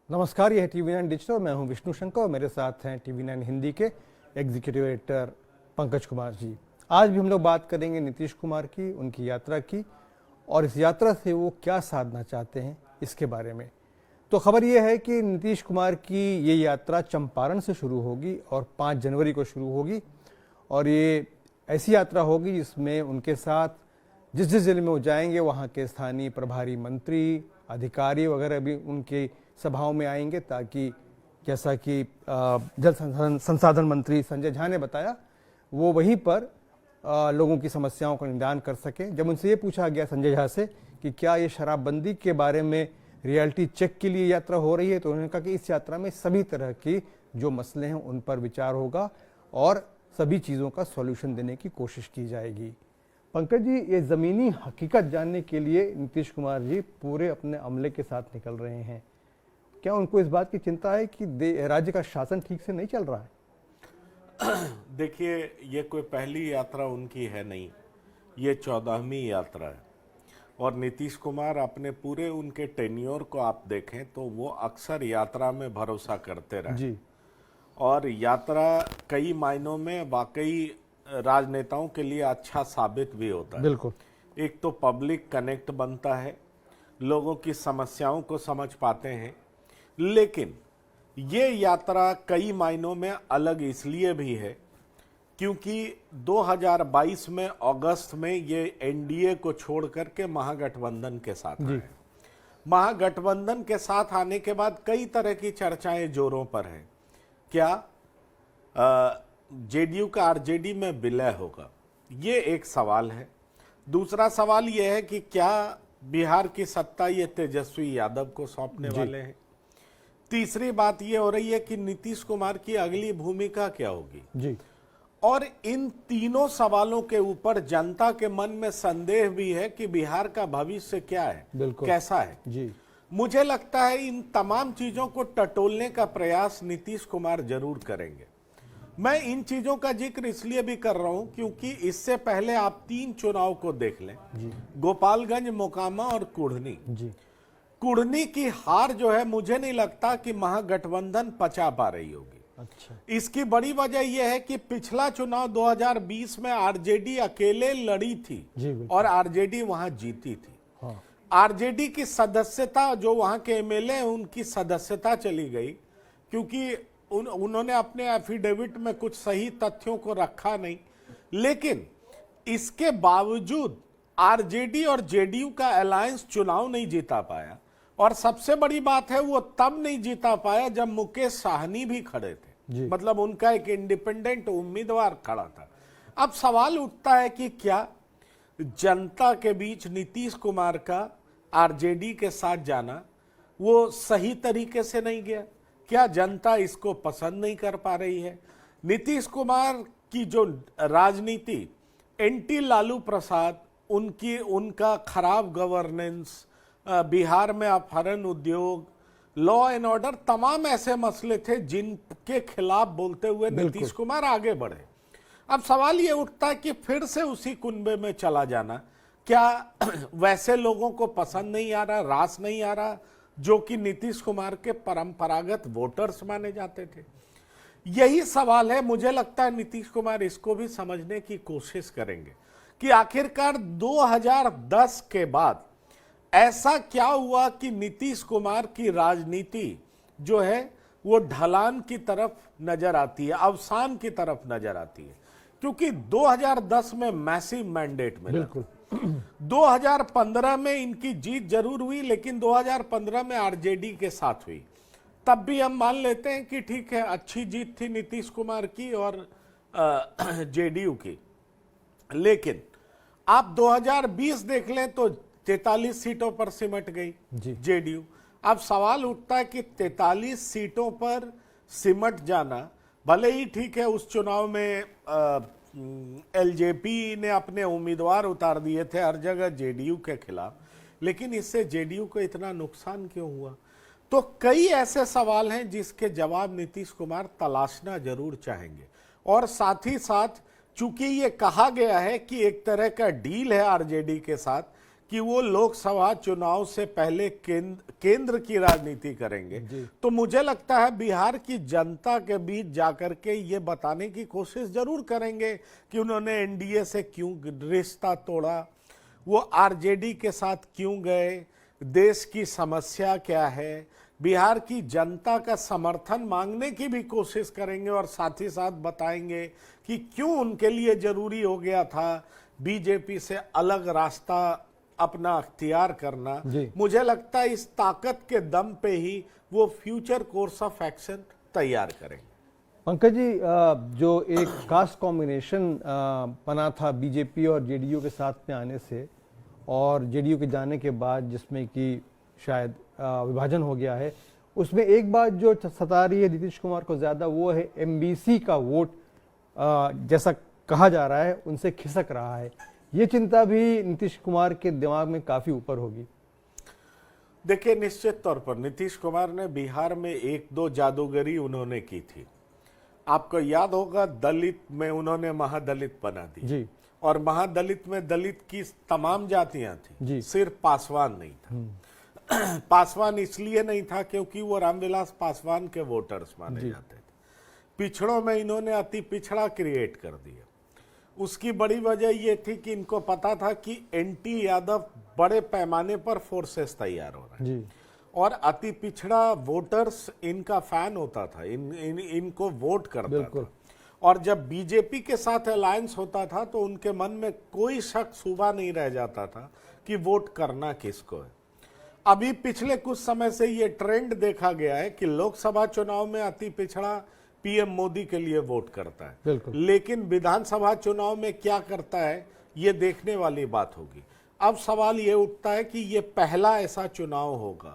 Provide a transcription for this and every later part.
नमस्कार, यह TV9 digital. मैं हूं विष्णु शंकर और मेरे साथ हैं TV9 हिंदी के एग्जीक्यूटिव एडिटर पंकज कुमार जी। आज भी हम लोग बात करेंगे नीतीश कुमार की, उनकी यात्रा की और इस यात्रा से वो क्या साधना चाहते हैं इसके बारे में। तो खबर यह है कि नीतीश कुमार की ये यात्रा चंपारण से शुरू होगी और 5 जनवरी को शुरू होगी और ये ऐसी यात्रा होगी जिसमें उनके साथ जिस जिस जिले में वो जाएंगे वहाँ के स्थानीय प्रभारी मंत्री, अधिकारी वगैरह भी उनकी सभाओं में आएंगे, ताकि जैसा कि जल संसाधन मंत्री संजय झा ने बताया, वो वहीं पर लोगों की समस्याओं का निदान कर सकें। जब उनसे ये पूछा गया संजय झा से कि क्या ये शराबबंदी के बारे में रियलिटी चेक के लिए यात्रा हो रही है, तो उन्होंने कहा कि इस यात्रा में सभी तरह की जो मसले हैं उन पर विचार होगा और सभी चीज़ों का सॉल्यूशन देने की कोशिश की जाएगी। पंकज जी, ये ज़मीनी हकीकत जानने के लिए नीतीश कुमार जी पूरे अपने अमले के साथ निकल रहे हैं। क्या उनको इस बात की चिंता है कि राज्य का शासन ठीक से नहीं चल रहा है? देखिए, ये कोई पहली यात्रा उनकी है नहीं, ये 14वीं यात्रा है और नीतीश कुमार अपने पूरे उनके टेन्योर को आप देखें तो वो अक्सर यात्रा में भरोसा करते रहे जी। और यात्रा कई मायनों में वाकई राजनेताओं के लिए अच्छा साबित भी होता है। बिल्कुल। एक तो पब्लिक कनेक्ट बनता है, लोगों की समस्याओं को समझ पाते हैं, लेकिन ये यात्रा कई मायनों में अलग इसलिए भी है क्योंकि 2022 में अगस्त में ये एनडीए को छोड़ करके महागठबंधन के साथ आए। महागठबंधन के साथ आने के बाद कई तरह की चर्चाएं जोरों पर हैं। क्या जेडीयू का आरजेडी में विलय होगा, ये एक सवाल है। दूसरा सवाल यह है कि क्या बिहार की सत्ता ये तेजस्वी यादव को सौंपने वाले हैं। तीसरी बात ये हो रही है कि नीतीश कुमार की अगली भूमिका क्या होगी जी। और इन तीनों सवालों के ऊपर जनता के मन में संदेह भी है कि बिहार का भविष्य क्या है, कैसा है जी। मुझे लगता है इन तमाम चीजों को टटोलने का प्रयास नीतीश कुमार जरूर करेंगे। मैं इन चीजों का जिक्र इसलिए भी कर रहा हूं क्योंकि इससे पहले आप 3 चुनाव को देख लें, गोपालगंज, मोकामा और कुढ़नी। कुढ़नी की हार जो है, मुझे नहीं लगता कि महागठबंधन पचा पा रही होगी। अच्छा। इसकी बड़ी वजह यह है कि पिछला चुनाव 2020 में आरजेडी अकेले लड़ी थी और आरजेडी वहां जीती थी। हाँ। आरजेडी की सदस्यता, जो वहां के एमएलए उनकी सदस्यता चली गई क्योंकि उन्होंने अपने एफिडेविट में कुछ सही तथ्यों को रखा नहीं। लेकिन इसके बावजूद आरजेडी और जेडीयू का अलायंस चुनाव नहीं जीता पाया और सबसे बड़ी बात है वो तब नहीं जीता पाया जब मुकेश साहनी भी खड़े थे, मतलब उनका एक इंडिपेंडेंट उम्मीदवार खड़ा था। अब सवाल उठता है कि क्या जनता के बीच नीतीश कुमार का आरजेडी के साथ जाना वो सही तरीके से नहीं गया? क्या जनता इसको पसंद नहीं कर पा रही है? नीतीश कुमार की जो राजनीति, एंटी लालू प्रसाद, उनका खराब गवर्नेंस, बिहार में अपहरण उद्योग, लॉ एंड ऑर्डर, तमाम ऐसे मसले थे जिनके खिलाफ बोलते हुए नीतीश कुमार आगे बढ़े। अब सवाल ये उठता है कि फिर से उसी कुनबे में चला जाना, क्या वैसे लोगों को पसंद नहीं आ रहा, रास नहीं आ रहा जो कि नीतीश कुमार के परंपरागत वोटर्स माने जाते थे? यही सवाल है। मुझे लगता है नीतीश कुमार इसको भी समझने की कोशिश करेंगे कि आखिरकार 2010 के बाद ऐसा क्या हुआ कि नीतीश कुमार की राजनीति जो है वो ढलान की तरफ नजर आती है, अवसान की तरफ नजर आती है। क्योंकि 2010 में मैसिव मैंडेट मिला, 2015 में इनकी जीत जरूर हुई, लेकिन 2015 में आरजेडी के साथ हुई। तब भी हम मान लेते हैं कि ठीक है, अच्छी जीत थी नीतीश कुमार की और जेडीयू की। लेकिन आप 2020 देख लें तो 43 सीटों पर सिमट गई जेडीयू। अब सवाल उठता है कि 43 सीटों पर सिमट जाना, भले ही ठीक है, उस चुनाव में एलजेपी ने अपने उम्मीदवार उतार दिए थे हर जगह जेडीयू के खिलाफ, लेकिन इससे जेडीयू को इतना नुकसान क्यों हुआ? तो कई ऐसे सवाल हैं जिसके जवाब नीतीश कुमार तलाशना जरूर चाहेंगे। और साथ ही साथ चूंकि ये कहा गया है कि एक तरह का डील है आरजेडी के साथ कि वो लोकसभा चुनाव से पहले केंद्र की राजनीति करेंगे, तो मुझे लगता है बिहार की जनता के बीच जाकर के ये बताने की कोशिश जरूर करेंगे कि उन्होंने एनडीए से क्यों रिश्ता तोड़ा, वो आरजेडी के साथ क्यों गए, देश की समस्या क्या है, बिहार की जनता का समर्थन मांगने की भी कोशिश करेंगे और साथ ही साथ बताएंगे कि क्यों उनके लिए जरूरी हो गया था बीजेपी से अलग रास्ता अपना अख्तियार करना। मुझे लगता है इस ताकत के दम पे ही वो फ्यूचर कोर्स ऑफ एक्शन तैयार करेंगे। पंकज जी, जो एक कास्ट कॉम्बिनेशन बना था बीजेपी और जेडीयू के साथ में आने से और जेडीयू के जाने के बाद, जिसमें कि शायद विभाजन हो गया है, उसमें एक बात जो सता रही है नीतीश कुमार को ज़्यादा, वो है एमबीसी का वोट जैसा कहा जा रहा है उनसे खिसक रहा है। ये चिंता भी नीतीश कुमार के दिमाग में काफ़ी ऊपर होगी। देखिए, निश्चित तौर पर नीतीश कुमार ने बिहार में एक दो जादूगरी उन्होंने की थी। आपको याद होगा, दलित में उन्होंने महादलित बना दी जी, और महादलित में दलित की तमाम जातियां थी, सिर्फ पासवान नहीं था। पासवान इसलिए नहीं था क्योंकि वो रामविलास पासवान के वोटर्स माने जाते थे। पिछड़ों में इन्होंने अति पिछड़ा क्रिएट कर दिया। उसकी बड़ी वजह ये थी कि इनको पता था कि एंटी यादव बड़े पैमाने पर फोर्सेस तैयार हो रहे हैं और अति पिछड़ा वोटर्स इनका फैन होता था, इनको वोट करता था। और जब बीजेपी के साथ अलायंस होता था तो उनके मन में कोई शक शुबा नहीं रह जाता था कि वोट करना किसको है। अभी पिछले कुछ समय से ये ट्रेंड देखा गया है कि लोकसभा चुनाव में अति पिछड़ा पीएम मोदी के लिए वोट करता है, लेकिन विधानसभा चुनाव में क्या करता है ये देखने वाली बात होगी। अब सवाल ये उठता है कि ये पहला ऐसा चुनाव होगा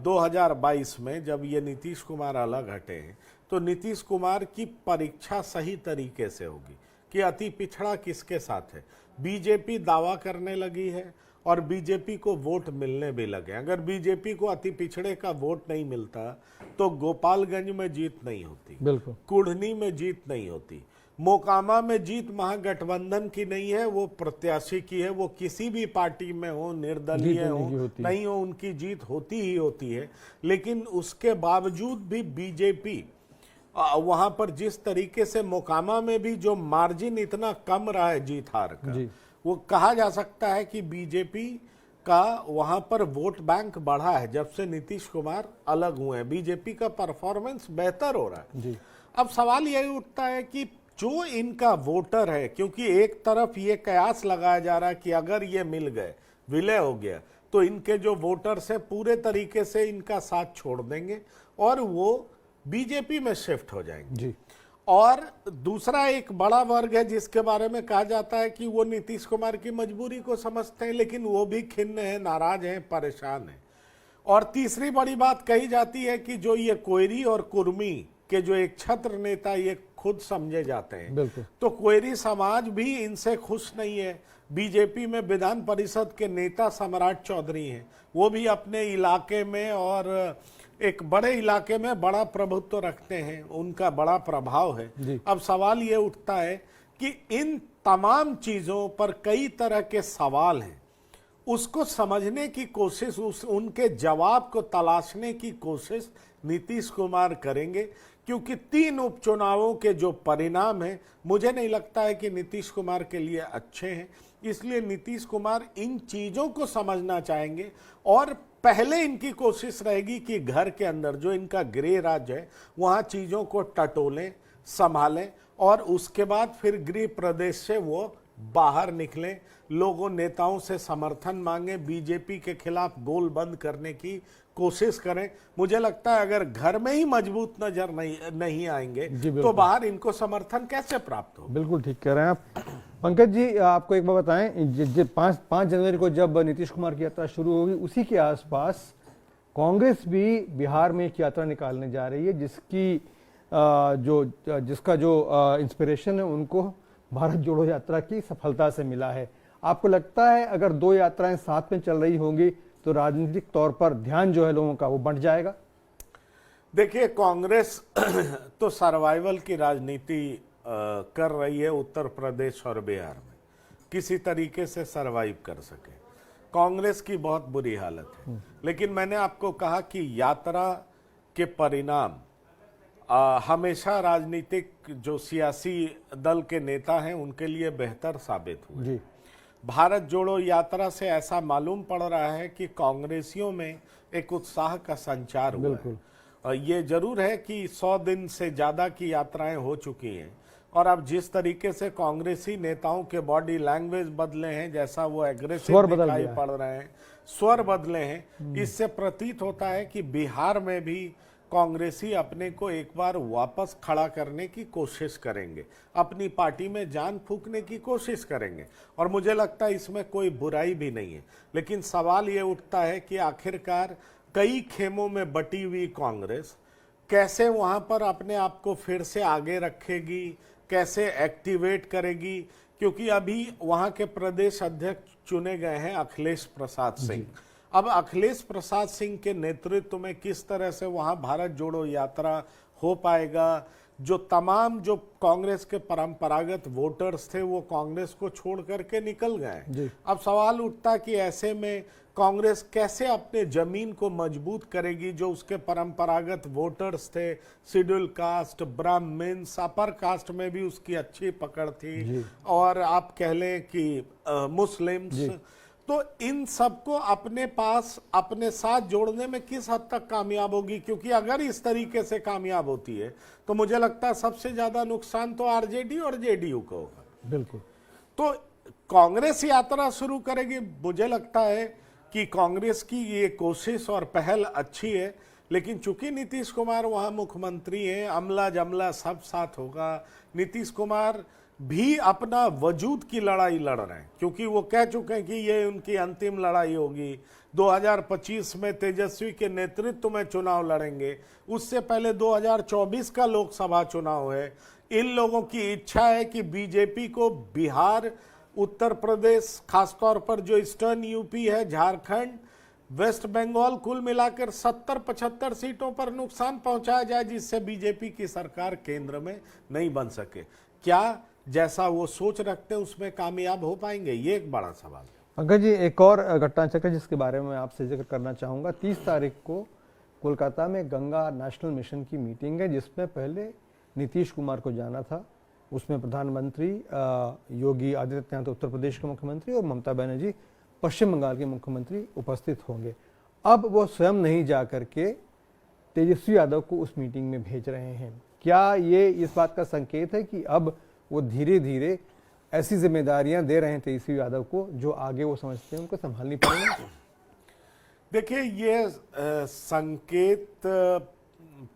2022 में जब ये नीतीश कुमार अलग हटे हैं, तो नीतीश कुमार की परीक्षा सही तरीके से होगी कि अति पिछड़ा किसके साथ है। बीजेपी दावा करने लगी है और बीजेपी को वोट मिलने भी लगे। अगर बीजेपी को अति पिछड़े का वोट नहीं मिलता तो गोपालगंज में जीत नहीं होती, कुढ़नी में जीत नहीं होती, मोकामा में जीत महागठबंधन की नहीं है, वो प्रत्याशी की है। वो किसी भी पार्टी में हो, निर्दलीय हो नहीं हो, उनकी जीत होती ही होती है। लेकिन उसके बावजूद भी बीजेपी वहां पर जिस तरीके से मोकामा में भी जो मार्जिन इतना कम रहा है जीत हार का, वो कहा जा सकता है कि बीजेपी का वहां पर वोट बैंक बढ़ा है जब से नीतीश कुमार अलग हुए हैं। बीजेपी का परफॉर्मेंस बेहतर हो रहा है। अब सवाल यही उठता है कि जो इनका वोटर है, क्योंकि एक तरफ ये कयास लगाया जा रहा है कि अगर ये मिल गए, विलय हो गया, तो इनके जो वोटर्स है पूरे तरीके से इनका साथ छोड़ देंगे और वो बीजेपी में शिफ्ट हो जाएंगे। और दूसरा एक बड़ा वर्ग है जिसके बारे में कहा जाता है कि वो नीतीश कुमार की मजबूरी को समझते हैं, लेकिन वो भी खिन्न है, नाराज हैं, परेशान हैं। और तीसरी बड़ी बात कही जाती है कि जो ये कोयरी और कुर्मी के जो एक छत्र नेता ये खुद समझे जाते हैं, तो कोयरी समाज भी इनसे खुश नहीं है। बीजेपी में विधान परिषद के नेता सम्राट चौधरी हैं, वो भी अपने इलाके में और एक बड़े इलाके में बड़ा प्रभुत्व रखते हैं, उनका बड़ा प्रभाव है। अब सवाल ये उठता है कि इन तमाम चीजों पर कई तरह के सवाल हैं, उसको समझने की कोशिश, उनके जवाब को तलाशने की कोशिश नीतीश कुमार करेंगे। क्योंकि 3 उपचुनावों के जो परिणाम हैं, मुझे नहीं लगता है कि नीतीश कुमार के लिए अच्छे हैं। इसलिए नीतीश कुमार इन चीजों को समझना चाहेंगे और पहले इनकी कोशिश रहेगी कि घर के अंदर जो इनका गृह राज्य है वहां चीजों को टटोलें, संभालें और उसके बाद फिर गृह प्रदेश से वो बाहर निकलें, लोगों नेताओं से समर्थन मांगे, बीजेपी के खिलाफ गोल बंद करने की कोशिश करें। मुझे लगता है अगर घर में ही मजबूत नजर नहीं आएंगे तो बाहर इनको समर्थन कैसे प्राप्त हो। बिल्कुल ठीक कह रहे हैं आप। पंकज जी, आपको एक बात बताएं, 5 जनवरी को जब नीतीश कुमार की यात्रा शुरू होगी, उसी के आसपास कांग्रेस भी बिहार में एक यात्रा निकालने जा रही है, जिसका जो इंस्पिरेशन है उनको भारत जोड़ो यात्रा की सफलता से मिला है। आपको लगता है अगर 2 यात्राएं साथ में चल रही होंगी तो राजनीतिक तौर पर ध्यान जो है लोगों का वो बंट जाएगा? देखिए, कांग्रेस तो सर्वाइवल की राजनीति कर रही है उत्तर प्रदेश और बिहार में, किसी तरीके से सरवाइव कर सके। कांग्रेस की बहुत बुरी हालत है, लेकिन मैंने आपको कहा कि यात्रा के परिणाम हमेशा राजनीतिक जो सियासी दल के नेता हैं उनके लिए बेहतर साबित हुए। जी। भारत जोड़ो यात्रा से ऐसा मालूम पड़ रहा है कि कांग्रेसियों में एक उत्साह का संचार हुआ है। और ये जरूर है कि 100 दिन से ज्यादा की यात्राएं हो चुकी हैं, और अब जिस तरीके से कांग्रेसी नेताओं के बॉडी लैंग्वेज बदले हैं, जैसा वो एग्रेसिव दिखाई पड़ रहे हैं, स्वर बदले हैं, इससे प्रतीत होता है कि बिहार में भी कांग्रेसी अपने को एक बार वापस खड़ा करने की कोशिश करेंगे, अपनी पार्टी में जान फूंकने की कोशिश करेंगे, और मुझे लगता है इसमें कोई बुराई भी नहीं है। लेकिन सवाल ये उठता है कि आखिरकार कई खेमों में बटी हुई कांग्रेस कैसे वहां पर अपने आप को फिर से आगे रखेगी, कैसे एक्टिवेट करेगी, क्योंकि अभी वहां के प्रदेश अध्यक्ष चुने गए हैं अखिलेश प्रसाद सिंह। अब अखिलेश प्रसाद सिंह के नेतृत्व में किस तरह से वहां भारत जोड़ो यात्रा हो पाएगा, जो कांग्रेस के परंपरागत वोटर्स थे वो कांग्रेस को छोड़ करके निकल गए। अब सवाल उठता कि ऐसे में कांग्रेस कैसे अपने जमीन को मजबूत करेगी, जो उसके परंपरागत वोटर्स थे, schedule caste, Brahmins, upper caste में भी उसकी अच्छी पकड़ थी, और आप कह लें कि मुस्लिम्स, तो इन सबको अपने पास अपने साथ जोड़ने में किस हद तक कामयाब होगी, क्योंकि अगर इस तरीके से कामयाब होती है तो मुझे लगता है सबसे ज्यादा नुकसान तो आरजेडी और जेडीयू को होगा। बिल्कुल। तो कांग्रेस यात्रा शुरू करेगी, मुझे लगता है कि कांग्रेस की ये कोशिश और पहल अच्छी है, लेकिन चूंकि नीतीश कुमार वहां मुख्यमंत्री हैं, अमला जमला सब साथ होगा, नीतीश कुमार भी अपना वजूद की लड़ाई लड़ रहे हैं, क्योंकि वो कह चुके हैं कि ये उनकी अंतिम लड़ाई होगी। 2025 में तेजस्वी के नेतृत्व में चुनाव लड़ेंगे, उससे पहले 2024 का लोकसभा चुनाव है। इन लोगों की इच्छा है कि बीजेपी को बिहार, उत्तर प्रदेश, खासतौर पर जो ईस्टर्न यूपी है, झारखंड, वेस्ट बंगाल, कुल मिलाकर 70-75 सीटों पर नुकसान पहुंचाया जाए, जिससे बीजेपी की सरकार केंद्र में नहीं बन सके। क्या जैसा वो सोच रखते हैं उसमें कामयाब हो पाएंगे, ये एक बड़ा सवाल है। पंकज जी, एक और घटना चक्र जिसके बारे में आपसे जिक्र करना चाहूँगा। 30 तारीख को कोलकाता में गंगा नेशनल मिशन की मीटिंग है, जिसमें पहले नीतीश कुमार को जाना था। उसमें प्रधानमंत्री योगी आदित्यनाथ उत्तर प्रदेश के मुख्यमंत्री और ममता बनर्जी पश्चिम बंगाल के मुख्यमंत्री उपस्थित होंगे। अब वो स्वयं नहीं जा करके तेजस्वी यादव को उस मीटिंग में भेज रहे हैं। क्या ये इस बात का संकेत है कि अब वो धीरे धीरे ऐसी जिम्मेदारियां दे रहे हैं तेजस्वी यादव को जो आगे वो समझते हैं उनको संभालनी पड़ेगी? देखिए, ये संकेत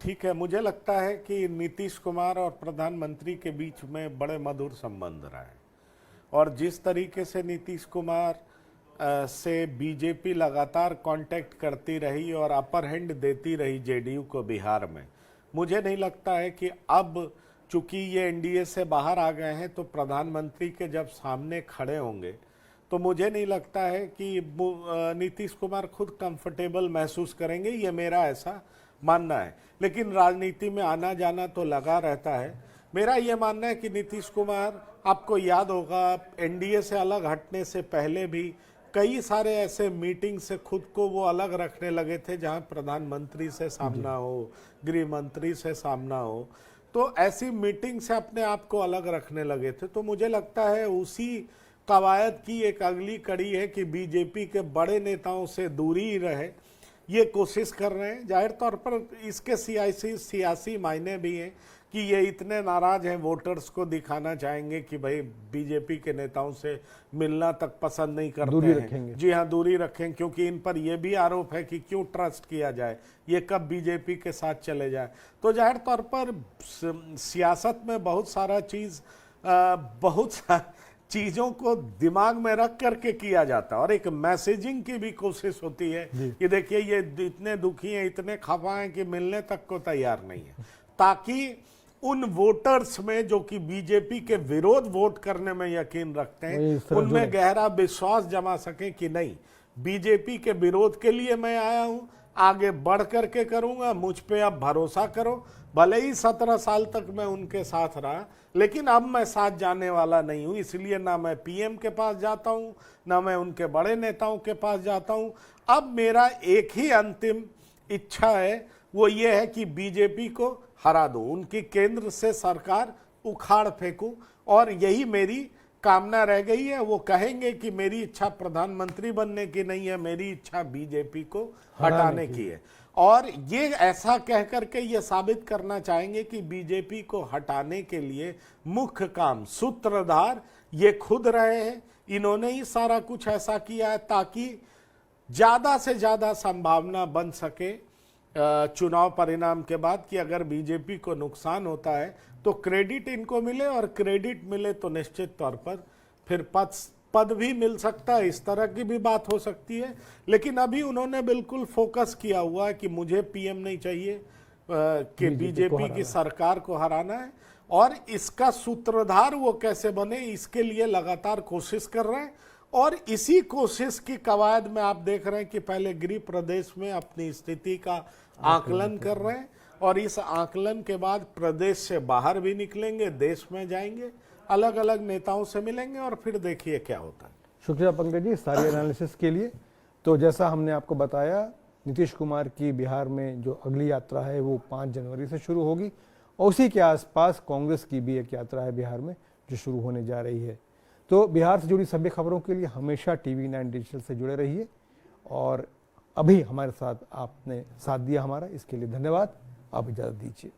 ठीक है। मुझे लगता है कि नीतीश कुमार और प्रधानमंत्री के बीच में बड़े मधुर संबंध रहे, और जिस तरीके से नीतीश कुमार से बीजेपी लगातार कांटेक्ट करती रही और अपर हैंड देती रही जेडीयू को बिहार में, मुझे नहीं लगता है कि अब चूंकि ये एनडीए से बाहर आ गए हैं तो प्रधानमंत्री के जब सामने खड़े होंगे तो मुझे नहीं लगता है कि नीतीश कुमार खुद कंफर्टेबल महसूस करेंगे, ये मेरा ऐसा मानना है। लेकिन राजनीति में आना जाना तो लगा रहता है। मेरा ये मानना है कि नीतीश कुमार, आपको याद होगा, एनडीए से अलग हटने से पहले भी कई सारे ऐसे मीटिंग से खुद को वो अलग रखने लगे थे जहां प्रधानमंत्री से सामना हो, गृह मंत्री से सामना हो, तो ऐसी मीटिंग से अपने आप को अलग रखने लगे थे। तो मुझे लगता है उसी कवायद की एक अगली कड़ी है कि बीजेपी के बड़े नेताओं से दूरी रहे, ये कोशिश कर रहे हैं। जाहिर तौर पर इसके सियासी मायने भी हैं कि ये इतने नाराज हैं, वोटर्स को दिखाना चाहेंगे कि भाई बीजेपी के नेताओं से मिलना तक पसंद नहीं करते दूरी हैं। रखेंगे। जी हाँ, दूरी रखें, क्योंकि इन पर यह भी आरोप है कि क्यों ट्रस्ट किया जाए, ये कब बीजेपी के साथ चले जाए। तो जाहिर तौर पर सियासत में बहुत सारा चीजों को दिमाग में रख करके किया जाता है, और एक मैसेजिंग की भी कोशिश होती है कि देखिए ये इतने दुखी हैं, इतने खफा हैं कि मिलने तक को तैयार नहीं है, ताकि उन वोटर्स में जो कि बीजेपी के विरोध वोट करने में यकीन रखते हैं उनमें गहरा विश्वास जमा सके कि नहीं, बीजेपी के विरोध के लिए मैं आया हूं, आगे बढ़ करके करूंगा, मुझ पे अब भरोसा करो। भले ही 17 साल तक मैं उनके साथ रहा, लेकिन अब मैं साथ जाने वाला नहीं हूं। इसलिए ना मैं पीएम के पास जाता हूं, ना मैं उनके बड़े नेताओं के पास जाता हूं। अब मेरा एक ही अंतिम इच्छा है, वो ये है कि बीजेपी को हरा दो, उनकी केंद्र से सरकार उखाड़ फेंकूं। और यही मेरी कामना रह गई है। वो कहेंगे कि मेरी इच्छा प्रधानमंत्री बनने की नहीं है, मेरी इच्छा बीजेपी को हटाने की है। और ये ऐसा कह करके ये साबित करना चाहेंगे कि बीजेपी को हटाने के लिए मुख्य काम सूत्रधार ये खुद रहे हैं। इन्होंने ही सारा कुछ ऐसा किया है ताकि ज्यादा से ज्यादा संभावना बन सके चुनाव परिणाम के बाद कि अगर बीजेपी को नुकसान होता है तो क्रेडिट इनको मिले, और क्रेडिट मिले तो निश्चित तौर पर फिर पद भी मिल सकता है। इस तरह की भी बात हो सकती है। लेकिन अभी उन्होंने बिल्कुल फोकस किया हुआ है कि मुझे पीएम नहीं चाहिए, कि बीजेपी की सरकार को हराना है। और इसका सूत्रधार वो कैसे बने, इसके लिए लगातार कोशिश कर रहे हैं। और इसी कोशिश की कवायद में आप देख रहे हैं कि पहले गृह प्रदेश में अपनी स्थिति का आकलन कर रहे हैं, और इस आकलन के बाद प्रदेश से बाहर भी निकलेंगे, देश में जाएंगे, अलग अलग नेताओं से मिलेंगे, और फिर देखिए क्या होता है। शुक्रिया पंकज जी सारी एनालिसिस के लिए। तो जैसा हमने आपको बताया, नीतीश कुमार की बिहार में जो अगली यात्रा है वो 5 जनवरी से शुरू होगी, और उसी के आसपास कांग्रेस की भी एक यात्रा है बिहार में जो शुरू होने जा रही है। तो बिहार से जुड़ी सभी खबरों के लिए हमेशा TV9 डिजिटल से जुड़े रहिए। और अभी हमारे साथ आपने साथ दिया हमारा, इसके लिए धन्यवाद। आप इजाज़त दीजिए।